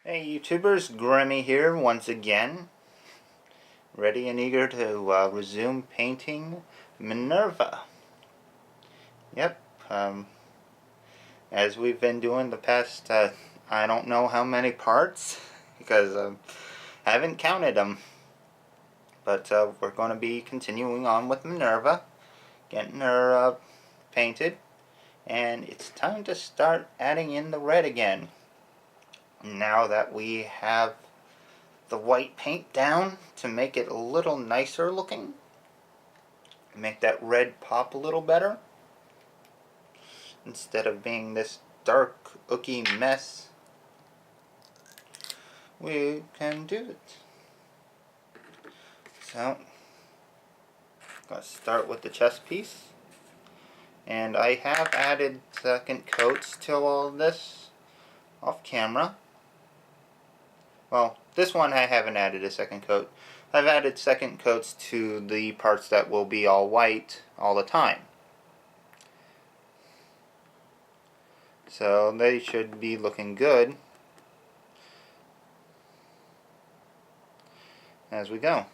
Hey YouTubers, Grimmy here once again, ready and eager to resume painting Minerva. Yep, as we've been doing the past, I don't know how many parts, because I haven't counted them, but we're going to be continuing on with Minerva, getting her painted, and it's time to start adding in the red again. Now that we have the white paint down to make it a little nicer looking, make that red pop a little better instead of being this dark ooky mess, we can do it. So let's start with the chest piece, and I have added second coats to all this off camera. Well, this one I haven't added a second coat. I've added second coats to the parts that will be all white all the time. So they should be looking good as we go.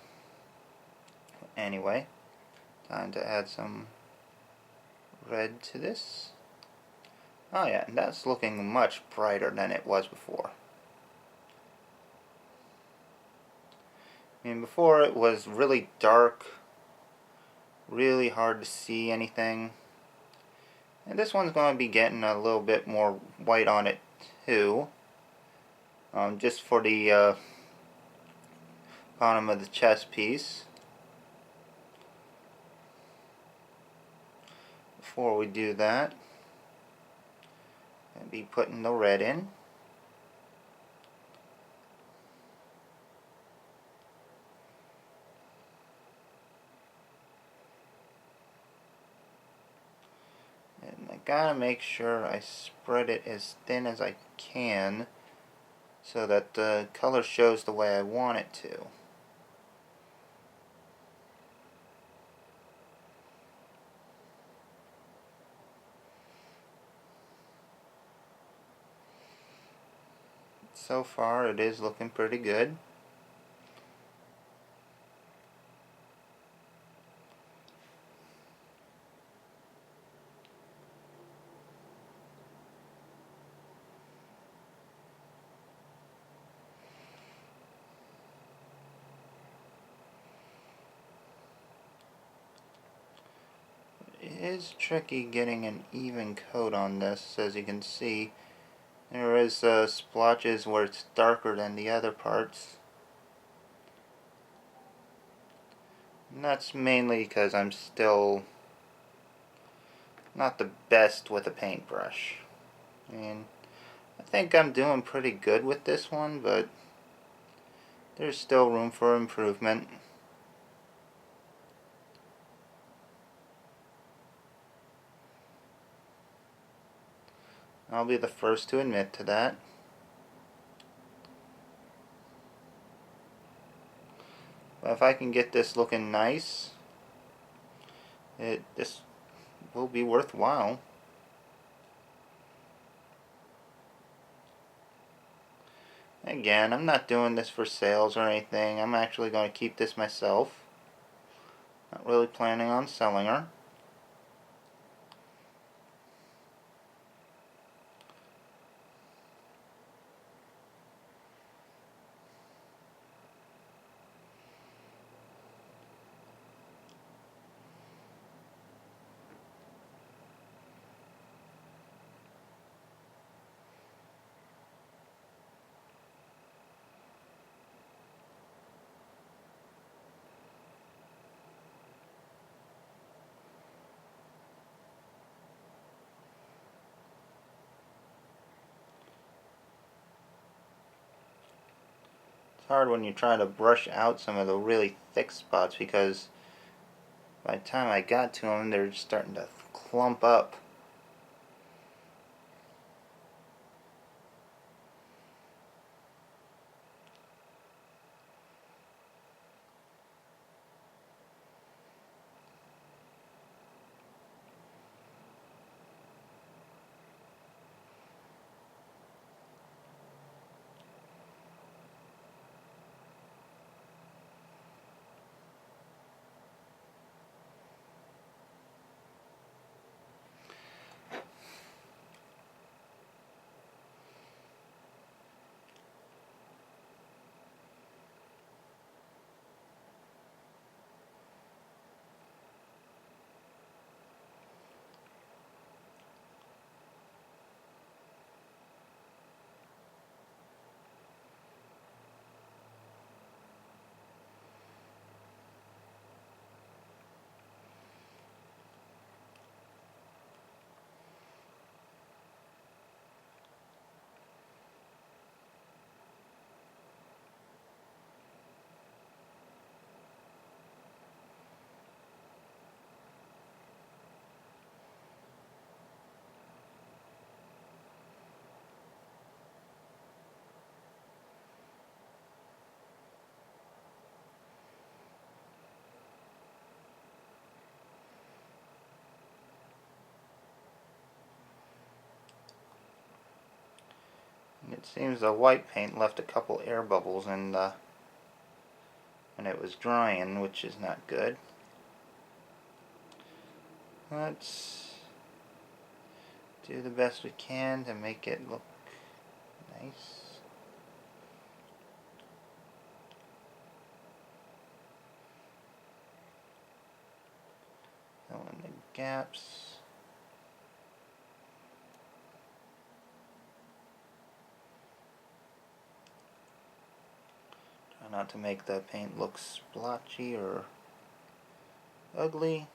Anyway, time to add some red to this. Oh yeah, and that's looking much brighter than it was before. I mean, before it was really dark, really hard to see anything. And this one's going to be getting a little bit more white on it too. Just for the bottom of the chest piece. Before we do that, I'll be putting the red in. And I gotta make sure I spread it as thin as I can so that the color shows the way I want it to. So far it is looking pretty good. It is tricky getting an even coat on this, as you can see. There is splotches where it's darker than the other parts. And that's mainly because I'm still not the best with a paintbrush. I mean, I think I'm doing pretty good with this one, but there's still room for improvement. I'll be the first to admit to that. But if I can get this looking nice, this will be worthwhile. Again, I'm not doing this for sales or anything. I'm actually going to keep this myself. Not really planning on selling her. It's hard when you try to brush out some of the really thick spots, because by the time I got to them, they're starting to clump up. It seems the white paint left a couple air bubbles in the when it was drying, which is not good. Let's do the best we can to make it look nice. Fill in the gaps. Try not to make the paint look splotchy or ugly.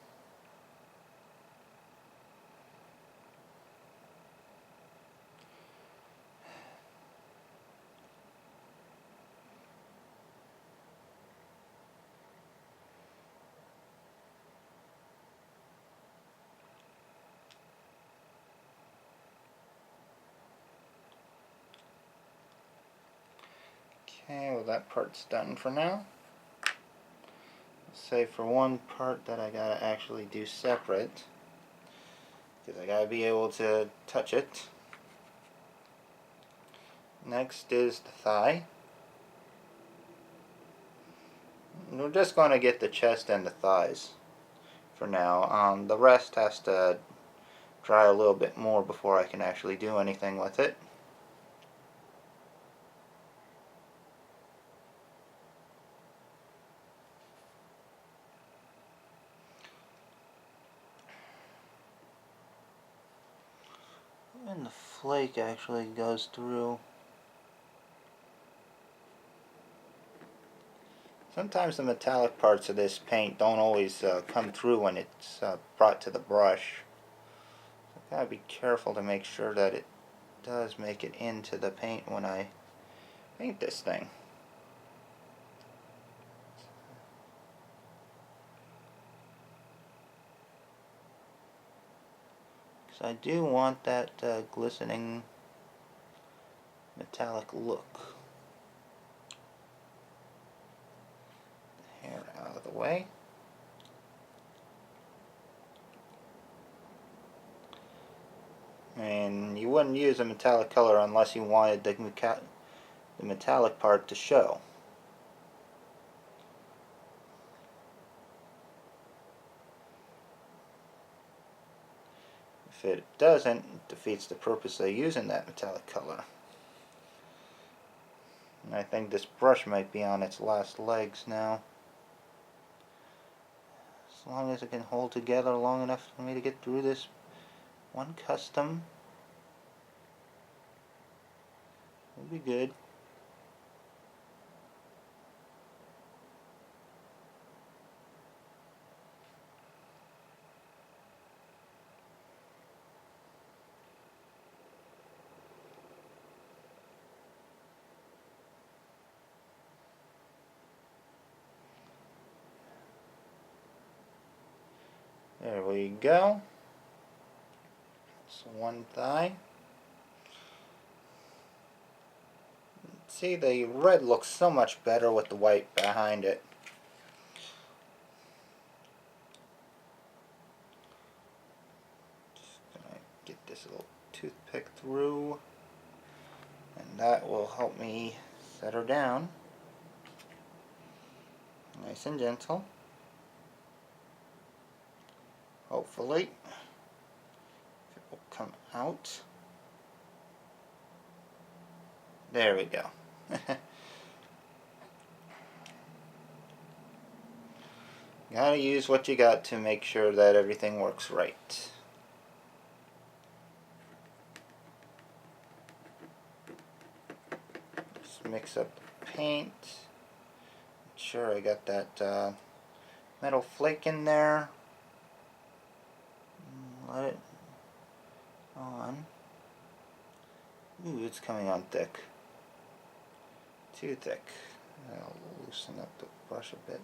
Okay, well that part's done for now. Save for one part that I gotta actually do separate, because I gotta be able to touch it. Next is the thigh. We're just going to get the chest and the thighs for now. The rest has to dry a little bit more before I can actually do anything with it. And the flake actually goes through. Sometimes the metallic parts of this paint don't always come through when it's brought to the brush. So I gotta be careful to make sure that it does make it into the paint when I paint this thing. I do want that glistening metallic look. The hair out of the way. And you wouldn't use a metallic color unless you wanted the metallic part to show. If it doesn't, it defeats the purpose of using that metallic color. And I think this brush might be on its last legs now. As long as it can hold together long enough for me to get through this one custom, it'll be good. There we go. That's one thigh. See, the red looks so much better with the white behind it. Just gonna get this little toothpick through, and that will help me set her down. Nice and gentle. Hopefully it will come out. There we go. Gotta use what you got to make sure that everything works right. Just mix up the paint. Make sure I got that metal flake in there. Let it on. Ooh, it's coming on thick. Too thick. I'll loosen up the brush a bit.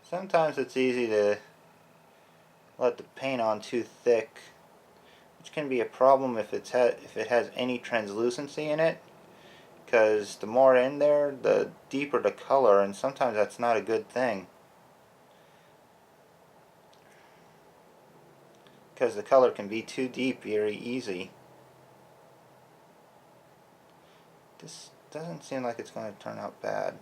Sometimes it's easy to let the paint on too thick, which can be a problem if it has any translucency in it, because the more in there, the deeper the color, and sometimes that's not a good thing. because the color can be too deep very easy. This doesn't seem like it's going to turn out bad.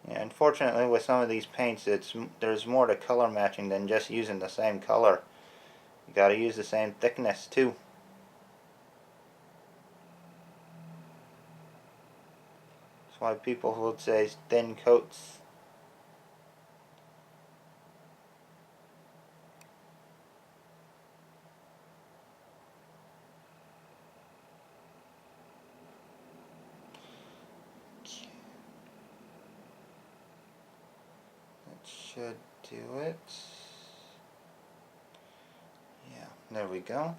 Yeah, unfortunately with some of these paints there's more to color matching than just using the same color. You gotta use the same thickness too. That's why people would say thin coats. That should do it. Yeah, there we go.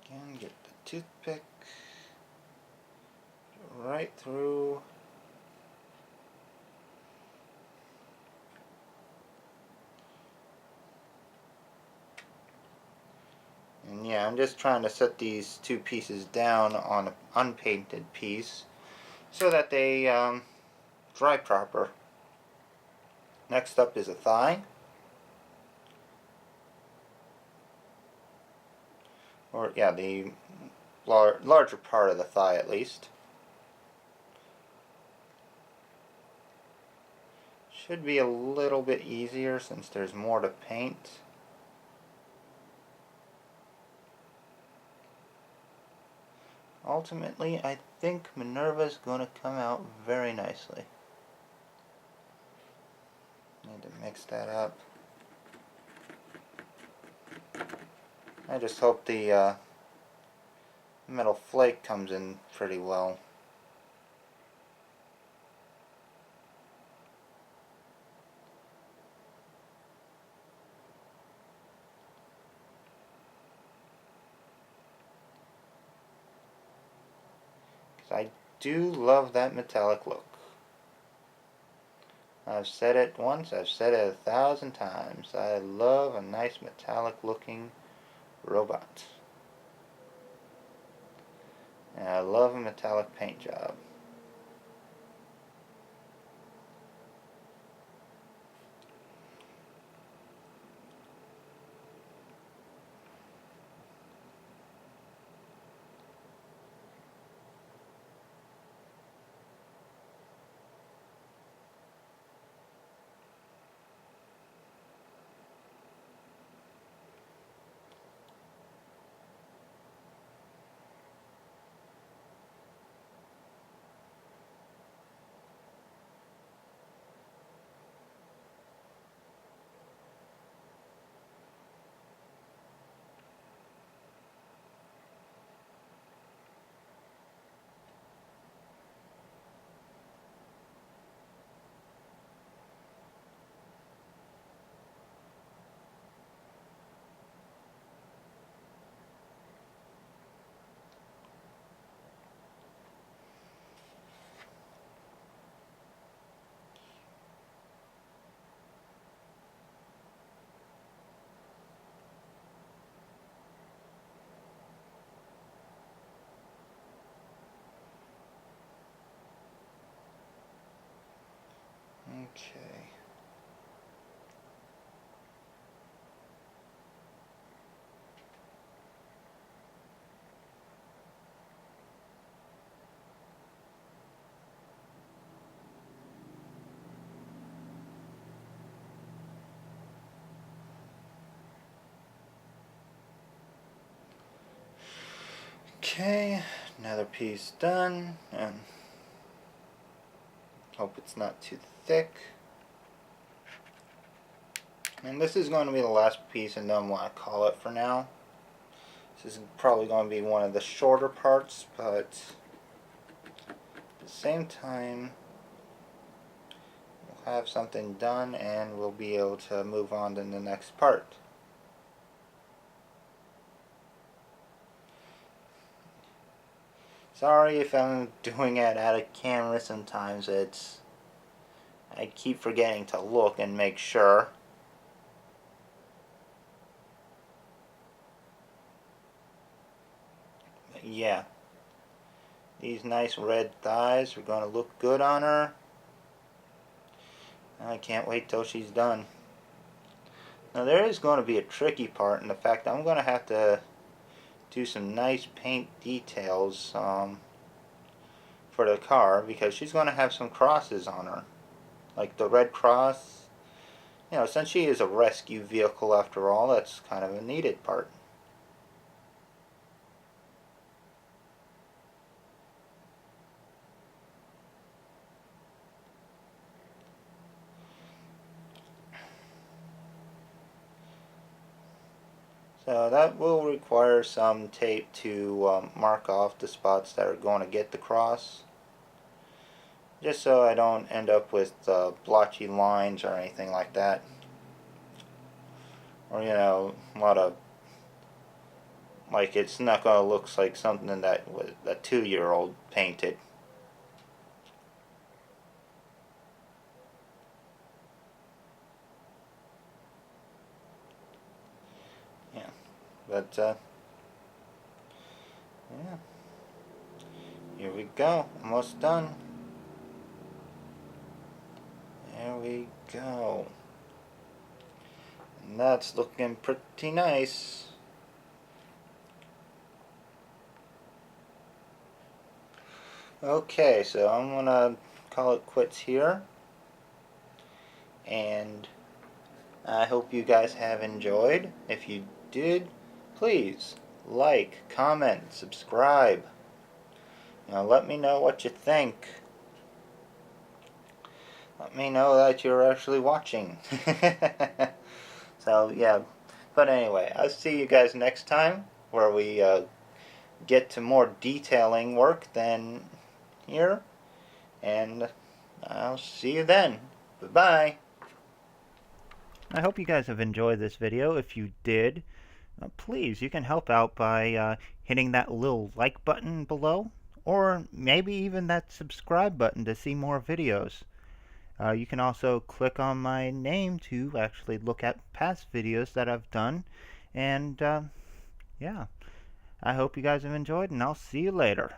Again, get the toothpick right through. And yeah, I'm just trying to set these two pieces down on an unpainted piece so that they dry proper. Next up is a thigh. Or yeah, the larger part of the thigh at least. Should be a little bit easier since there's more to paint. Ultimately, I think Minerva's going to come out very nicely. Need to mix that up. I just hope the metal flake comes in pretty well. I do love that metallic look. I've said it once, I've said it 1,000 times. I love a nice metallic looking robot. And I love a metallic paint job. Okay. Okay, another piece done, and hope it's not too thick. And this is going to be the last piece and don't want to call it for now. This is probably going to be one of the shorter parts, but at the same time we'll have something done and we'll be able to move on to the next part. Sorry if I'm doing it out of camera sometimes. I keep forgetting to look and make sure. yeah, these nice red thighs are going to look good on her. I can't wait till she's done. Now there is going to be a tricky part in the fact that I'm going to have to do some nice paint details for the car, because she's going to have some crosses on her, like the red cross. You know, since she is a rescue vehicle after all, that's kind of a needed part. So that will require some tape to mark off the spots that are going to get the cross, just so I don't end up with blotchy lines or anything like that, or, you know, a lot of, like, it's not going to look like something that a 2-year-old painted. Yeah, but yeah, here we go, almost done. There we go. And that's looking pretty nice. Okay, so I'm gonna call it quits here, and I hope you guys have enjoyed. If you did, please like, comment, subscribe. You know, let me know what you think. Let me know that you're actually watching. So yeah, but anyway, I'll see you guys next time, where we get to more detailing work than here, and I'll see you then. Bye-bye. I hope you guys have enjoyed this video. If you did, please, you can help out by hitting that little like button below, or maybe even that subscribe button to see more videos. You can also click on my name to actually look at past videos that I've done. And yeah, I hope you guys have enjoyed, and I'll see you later.